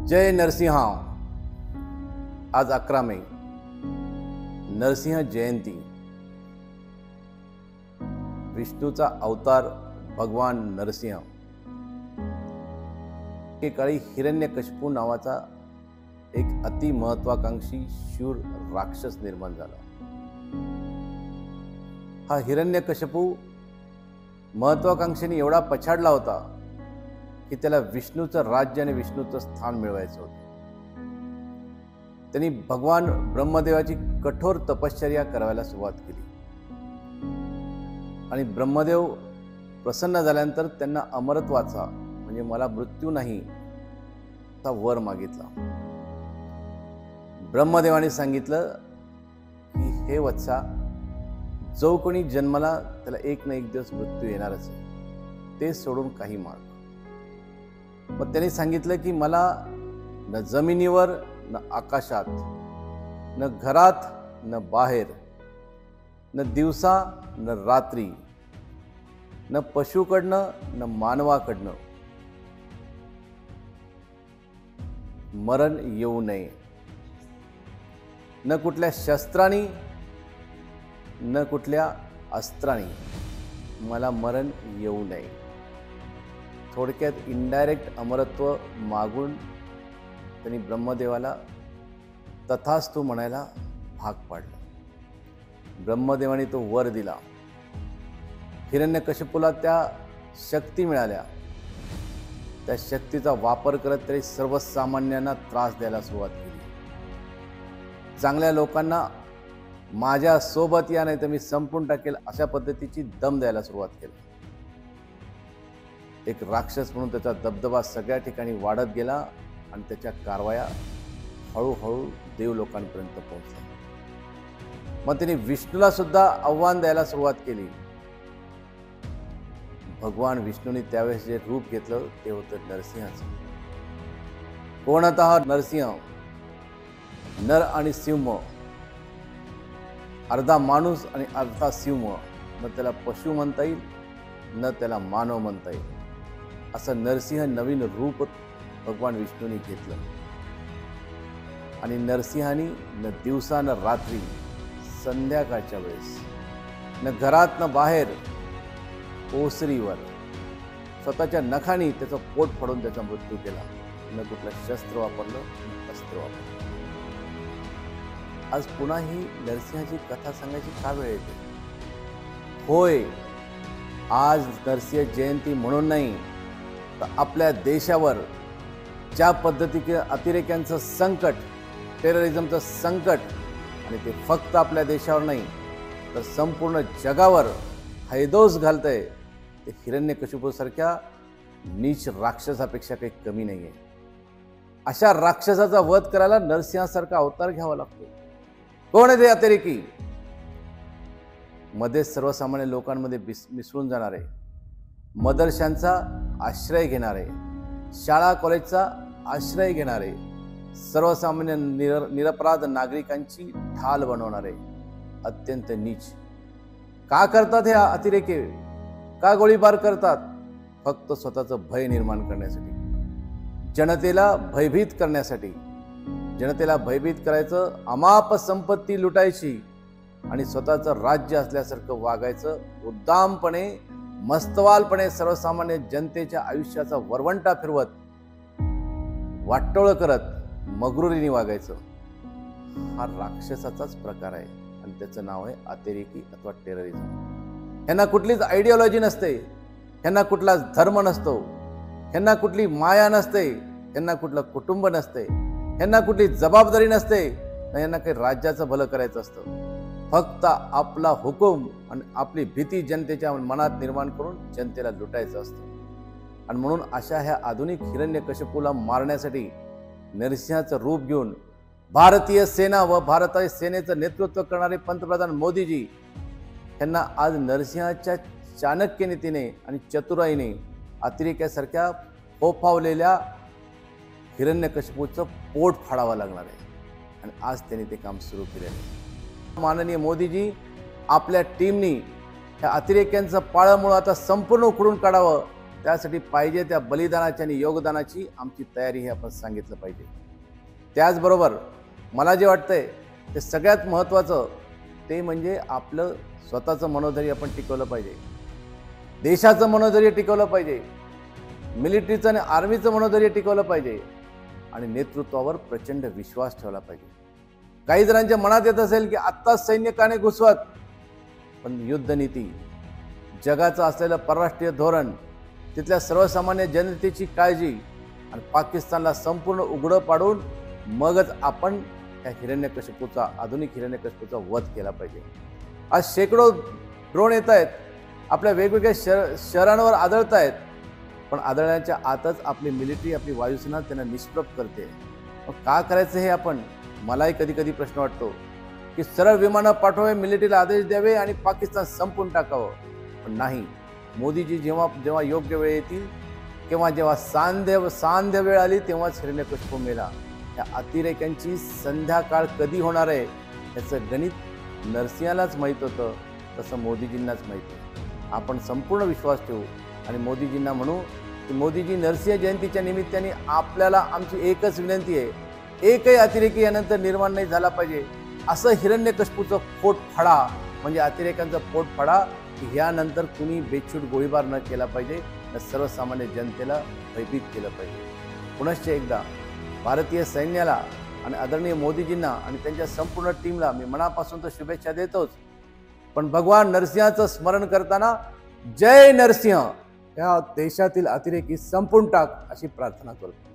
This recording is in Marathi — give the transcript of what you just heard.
जय नरसिंहा। आज 11 मे नरसिंह जयंती। विष्णूचा अवतार भगवान नरसिंह। एकेकाळी हिरण्यकशिपू नावाचा एक अति महत्वाकांक्षी शूर राक्षस निर्माण झाला। हा हिरण्यकशिपू महत्वाकांक्षेने एवढा पछाडला होता की त्याला विष्णूचं राज्य आणि विष्णूचं स्थान मिळवायचं होतं। त्यांनी भगवान ब्रह्मदेवाची कठोर तपश्चर्या करायला सुरुवात केली आणि ब्रह्मदेव प्रसन्न झाल्यानंतर त्यांना अमरत्वाचा म्हणजे मला मृत्यू नाही असा वर मागितला। ब्रह्मदेवाने सांगितलं की हे वत्सा, जो कोणी जन्माला त्याला एक ना एक दिवस मृत्यू येणारच आहे, ते सोडून काही माग। मग त्यांनी सांगितलं की मला न जमिनीवर न आकाशात न घरात न बाहेर न दिवसा न रात्री न पशुकडनं न मानवाकडनं मरण येऊ नये, न कुठल्या शस्त्रांनी न कुठल्या अस्त्रांनी मला मरण येऊ नये। थोडक्यात इनडायरेक्ट अमरत्व मागून त्यांनी ब्रह्मदेवाला तथास्तु म्हणायला भाग पाडलं। ब्रह्मदेवाने तो वर दिला। हिरण्यकशिपूला त्या शक्ती मिळाल्या। त्या शक्तीचा वापर करत तरी सर्वसामान्यांना त्रास द्यायला सुरुवात केली। चांगल्या लोकांना माझ्या सोबत या, नाही तर मी संपून टाकेल अशा पद्धतीची दम द्यायला सुरुवात केली। एक राक्षस म्हणून त्याचा दबदबा सगळ्या ठिकाणी वाढत गेला आणि त्याच्या कारवाया हळूहळू देव लोकांपर्यंत पोहोचल्या। मग त्यांनी विष्णूला सुद्धा आव्हान द्यायला सुरुवात केली। भगवान विष्णूने त्यावेळेस जे रूप घेतलं ते होतं नरसिंहाचं। कोण होता हा नरसिंह? नर आणि सिंह, अर्धा माणूस आणि अर्धा सिंह। न त्याला पशु म्हणता येईल न त्याला मानव म्हणता येईल, असं नरसिंह नवीन रूप भगवान विष्णूने घेतलं। आणि नरसिंहानी न दिवसा न रात्री, संध्याकाळच्या वेळेस, न घरात न बाहेर, ओसरीवर स्वतःच्या नखानी त्याचं पोट फाडून त्याचा मृत्यू केला। न कुठलं शस्त्र वापरलं न अस्त्र वापरलं। आज पुन्हा ही नरसिंहाची कथा सांगायची का वेळ येते? होय, आज नरसिंह जयंती म्हणून नाही तर आपल्या देशावर ज्या पद्धतीचे अतिरेक्यांचं संकट, टेररिझमचं संकट, आणि ते फक्त आपल्या देशावर नाही तर संपूर्ण जगावर हैदोस घालतंय, ते हिरण्यकशिपूसारख्या नीच राक्षसापेक्षा काही कमी नाहीये। अशा राक्षसाचा वध करायला नरसिंहासारखा अवतार घ्यावा लागतो। कोण आहे ते अतिरेकी? मध्ये सर्वसामान्य लोकांमध्ये मिसळून जाणारे, मदरशांचा आश्रय घेणारे, शाळा कॉलेजचा आश्रय घेणारे, सर्वसामान्य निरपराध नागरिकांची ढाल बनवणारे, अत्यंत नीच। का करतात हे अतिरेकी? का गोळीबार करतात? फक्त स्वतःचं भय निर्माण करण्यासाठी, जनतेला भयभीत करण्यासाठी। जनतेला भयभीत करायचं, अमाप संपत्ती लुटायची आणि स्वतःचं राज्य असल्यासारखं वागायचं, उद्दामपणे मस्तवालपणे सर्वसामान्य जनतेच्या आयुष्याचा वरवंटा फिरवत, वाटोळ करत, मगरुरीने वागायचं। हा राक्षसाचाच प्रकार आहे आणि त्याचं नाव आहे अतिरेकी अथवा टेररिझम। ह्यांना कुठलीच आयडिओलॉजी नसते, ह्यांना कुठलाच धर्म नसतो, ह्यांना कुठली माया नसते, ह्यांना कुठलं कुटुंब नसते, ह्यांना कुठली जबाबदारी नसते, ह्यांना काही राज्याचं भलं करायचं असतं। फक्त आपला हुकूम आणि आपली भीती जनतेच्या मनात निर्माण करून जनतेला लुटायचं असतं। आणि म्हणून अशा ह्या आधुनिक हिरण्यकशिपूला मारण्यासाठी नरसिंहाचं रूप घेऊन भारतीय सेना व भारतीय सेनेचं नेतृत्व करणारे पंतप्रधान मोदीजी यांना आज नरसिंहाच्या चाणक्य नीतीने आणि चतुराईने अतिरेक्यासारख्या फोफावलेल्या हिरण्यकशिपूचं पोट फाडावं लागणार आहे। आणि आज त्यांनी ते काम सुरू केले आहे। माननीय मोदीजी आपल्या टीमनी ह्या अतिरेक्यांचं पाळंमुळं आता संपूर्ण उखडून काढावं, त्यासाठी पाहिजे त्या बलिदानाची आणि योगदानाची आमची तयारी हे आपण सांगितलं पाहिजे. त्याचबरोबर मला जे वाटतंय ते सगळ्यात महत्त्वाचं ते म्हणजे आपलं स्वतःचं मनोधैर्य आपण टिकवलं पाहिजे, देशाचं मनोधैर्य टिकवलं पाहिजे, मिलिटरीचं आणि आर्मीचं मनोधैर्य टिकवलं पाहिजे आणि नेतृत्वावर प्रचंड विश्वास ठेवला पाहिजे. काही जणांच्या मनात येत असेल की आत्ताच सैन्य का नाही घुसवत, पण युद्धनीती, जगाचं असलेलं परराष्ट्रीय धोरण, तिथल्या सर्वसामान्य जनतेची काळजी आणि पाकिस्तानला संपूर्ण उघडं पाडून मगच आपण त्या हिरण्यकशिपूचा, आधुनिक हिरण्यकशिपूचा वध केला पाहिजे. आज शेकडो ड्रोन येत आहेत, आपल्या वेगवेगळ्या शहरांवर आदळत आहेत, पण आदळण्याच्या आतच आपली मिलिटरी, आपली वायुसेना त्यांना निष्प्रभ करते. मग का करायचं हे आपण, मलाही कधी कधी प्रश्न वाटतो की सरळ विमानं पाठवावे, मिलिटरीला आदेश द्यावे आणि पाकिस्तान संपून टाकावं. पण नाही, मोदीजी जेव्हा जेव्हा योग्य वेळ येतील किंवा जेव्हा सांध्य वेळ आली तेव्हाच हिरण्यकशिपू मेला. या अतिरेक्यांची संध्याकाळ कधी होणार आहे याचं गणित नरसिंहालाच माहीत होतं, तसं मोदीजींनाच माहीत आहे. आपण संपूर्ण विश्वास ठेवू आणि मोदीजींना म्हणू की मोदीजी, नरसिंह जयंतीच्या निमित्ताने आपल्याला आमची एकच विनंती आहे, एकही अतिरेकी यानंतर निर्माण नाही झाला पाहिजे. असं हिरण्यकशिपूचं पोट फाडा, म्हणजे अतिरेकांचं पोट फाडा की यानंतर कुणी बेछूट गोळीबार न केला पाहिजे, तर सर्वसामान्य जनतेला भयभीत केलं पाहिजे. पुनश्च एकदा भारतीय सैन्याला आणि आदरणीय मोदीजींना आणि त्यांच्या संपूर्ण टीमला मी मनापासून तर शुभेच्छा देतोच, पण भगवान नरसिंहाचं स्मरण करताना जय नरसिंह, या देशातील अतिरेकी संपून टाक अशी प्रार्थना करतो.